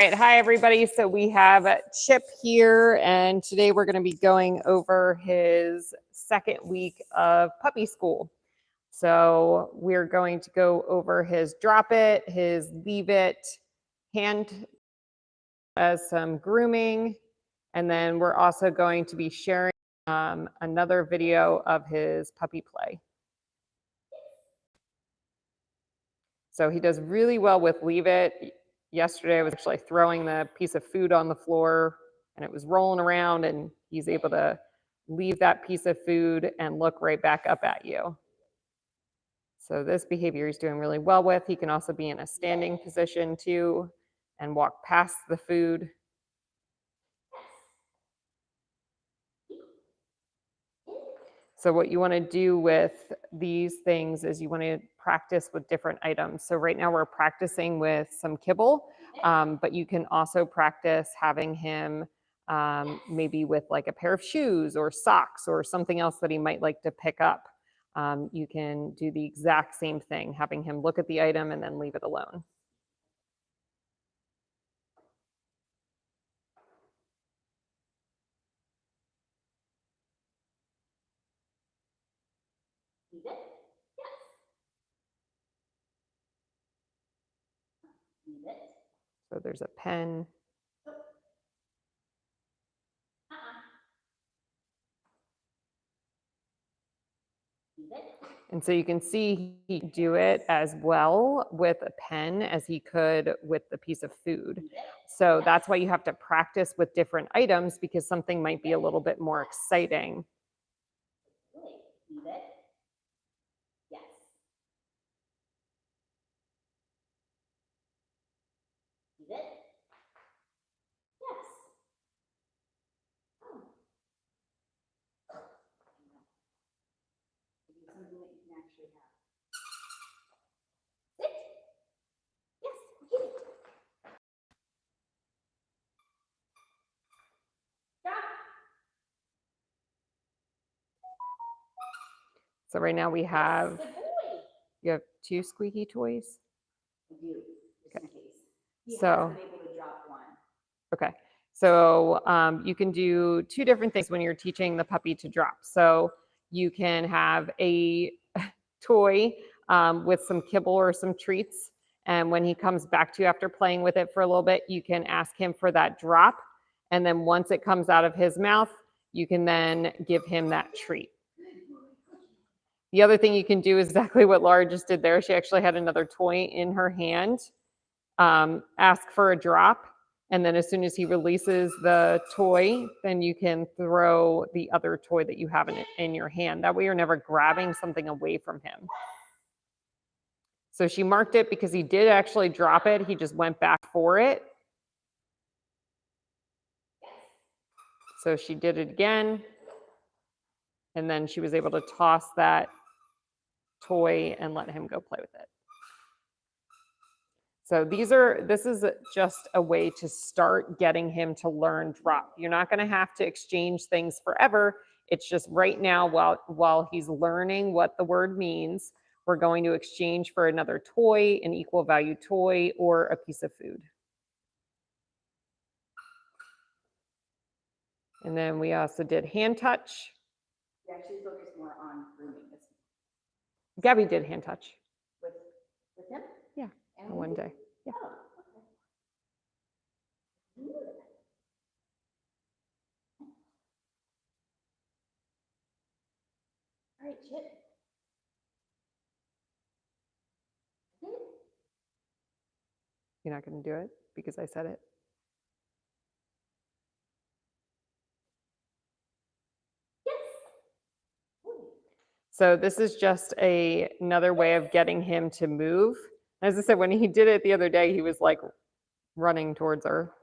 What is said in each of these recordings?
All right, hi everybody. So we have Chip here, and today we're going to be going over his second week of puppy school. So we're going to go over his drop it, his leave it, hand as some grooming, and then we're also going to be sharing another video of his puppy play. So he does really well with leave it. Yesterday, I was actually throwing the piece of food on the floor and it was rolling around, and he's able to leave that piece of food and look right back up at you. So this behavior he's doing really well with. He can also be in a standing position too and walk past the food. So what you want to do with these things is you want to practice with different items. So right now we're practicing with some kibble, but you can also practice having him maybe with like a pair of shoes or socks or something else that he might like to pick up. You can do the exact same thing, having him look at the item and then leave it alone. Leave it? Yes. Leave it. So there's a pen. Leave it. And so you can see he do it as well with a pen as he could with the piece of food. So that's why you have to practice with different items, because something might be a little bit more exciting. Leave it. Yes. Leave it. Yes. Oh. Maybe something that you can actually have. Sit. Yes. Get it. Stop. So right now we have, Good boy. you have 2 squeaky toys. I do, just in case. He So- has been able to drop one. Okay. So you can do 2 different things when you're teaching the puppy to drop. So you can have a toy with some kibble or some treats. And when he comes back to you after playing with it for a little bit, you can ask him for that drop. And then once it comes out of his mouth, you can then give him that treat. The other thing you can do is exactly what Laura just did there. She actually had another toy in her hand. Ask for a drop. And then as soon as he releases the toy, then you can throw the other toy that you have in your hand. That way you're never grabbing something away from him. So she marked it because he did actually drop it. He just went back for it. So she did it again. And then she was able to toss that toy and let him go play with it. So this is just a way to start getting him to learn drop. You're not going to have to exchange things forever. It's just right now while he's learning what the word means, we're going to exchange for another toy, an equal value toy, or a piece of food. And then we also did hand touch. We actually focused more on grooming this Gabby did hand touch. with him. Yeah, And one day. Yeah. Oh, okay. All right, Chip. You're not going to do it because I said it? So this is just another way of getting him to move. As I said, when he did it the other day, he was like running towards her.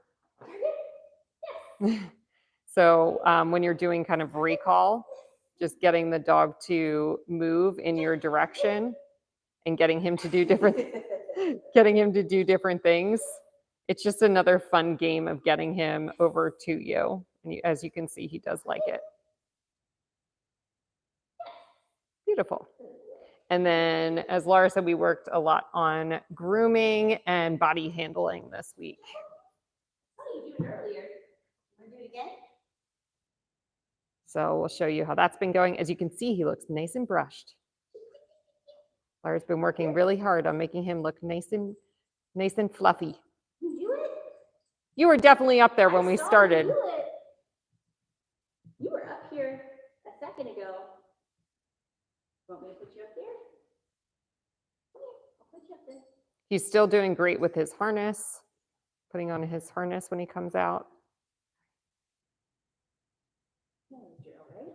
So when you're doing kind of recall, just getting the dog to move in your direction and getting him to do different things. It's just another fun game of getting him over to you. And as you can see, he does like it. Beautiful. And then, as Laura said, we worked a lot on grooming and body handling this week. So we'll show you how that's been going. As you can see, he looks nice and brushed. Laura's been working really hard on making him look nice and fluffy. You do it? You were definitely up there when we started. You do it. You were up here a second ago. Want me to put you up there? Come here, I'll put you up there. He's still doing great with his harness, putting on his harness when he comes out. You know the drill, right?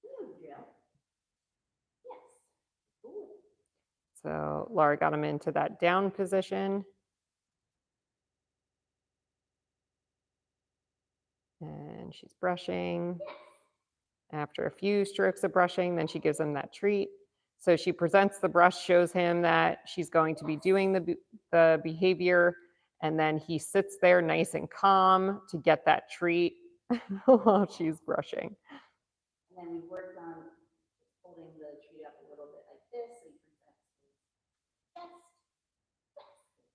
You know the drill. Yes. Cool. So Laura got him into that down position. And she's brushing. After a few strokes of brushing, then she gives him that treat. So she presents the brush, shows him that she's going to be doing the behavior, and then he sits there nice and calm to get that treat while she's brushing. And then we worked on holding the treat up a little bit like this, so you present his chest.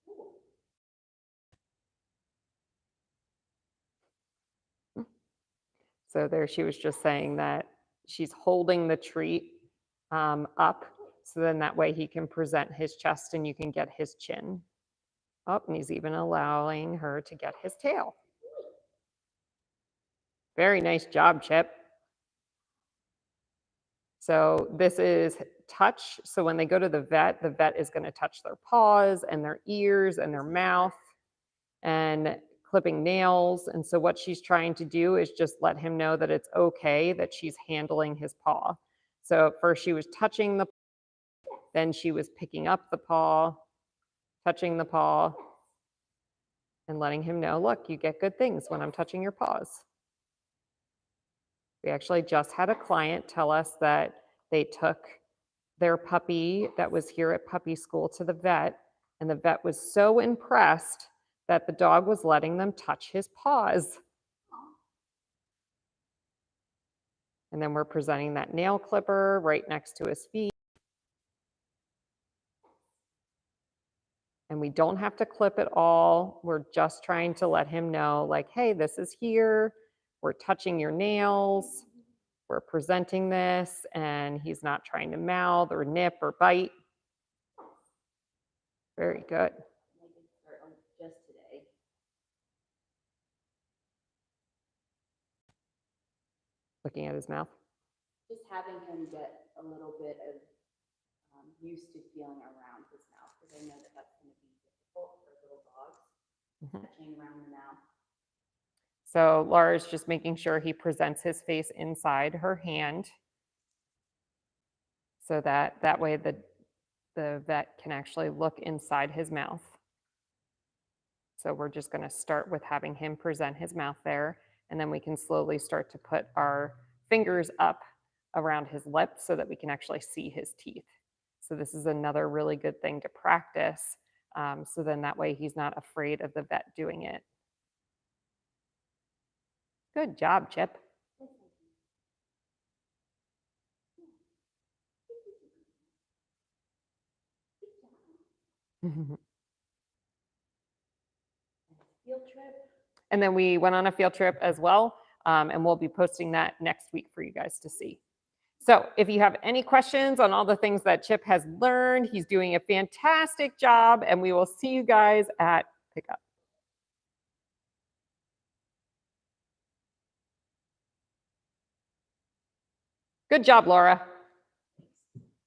Cool. So there she was just saying that she's holding the treat up, so then that way he can present his chest and you can get his chin. Oh, and he's even allowing her to get his tail. Very nice job, Chip. So this is touch. So when they go to the vet is going to touch their paws and their ears and their mouth and clipping nails. And so what she's trying to do is just let him know that it's okay that she's handling his paw. So at first she was touching the paw, then she was picking up the paw, touching the paw, and letting him know, look, you get good things when I'm touching your paws. We actually just had a client tell us that they took their puppy that was here at puppy school to the vet, and the vet was so impressed that the dog was letting them touch his paws. And then we're presenting that nail clipper right next to his feet. And we don't have to clip it all. We're just trying to let him know, like, hey, this is here. We're touching your nails. We're presenting this, and he's not trying to mouth or nip or bite. Very good. Just today. Looking at his mouth. Just having him get a little bit of used to feeling around his mouth, because I know that that's going to be difficult for little dogs, touching around the mouth. So Laura's just making sure he presents his face inside her hand, so that way the vet can actually look inside his mouth. So we're just going to start with having him present his mouth there, and then we can slowly start to put our fingers up around his lips so that we can actually see his teeth. So this is another really good thing to practice. So then that way he's not afraid of the vet doing it. Good job, Chip. Field trip. And then we went on a field trip as well, and we'll be posting that next week for you guys to see. So if you have any questions on all the things that Chip has learned, he's doing a fantastic job, and we will see you guys at pickup. Good job, Laura.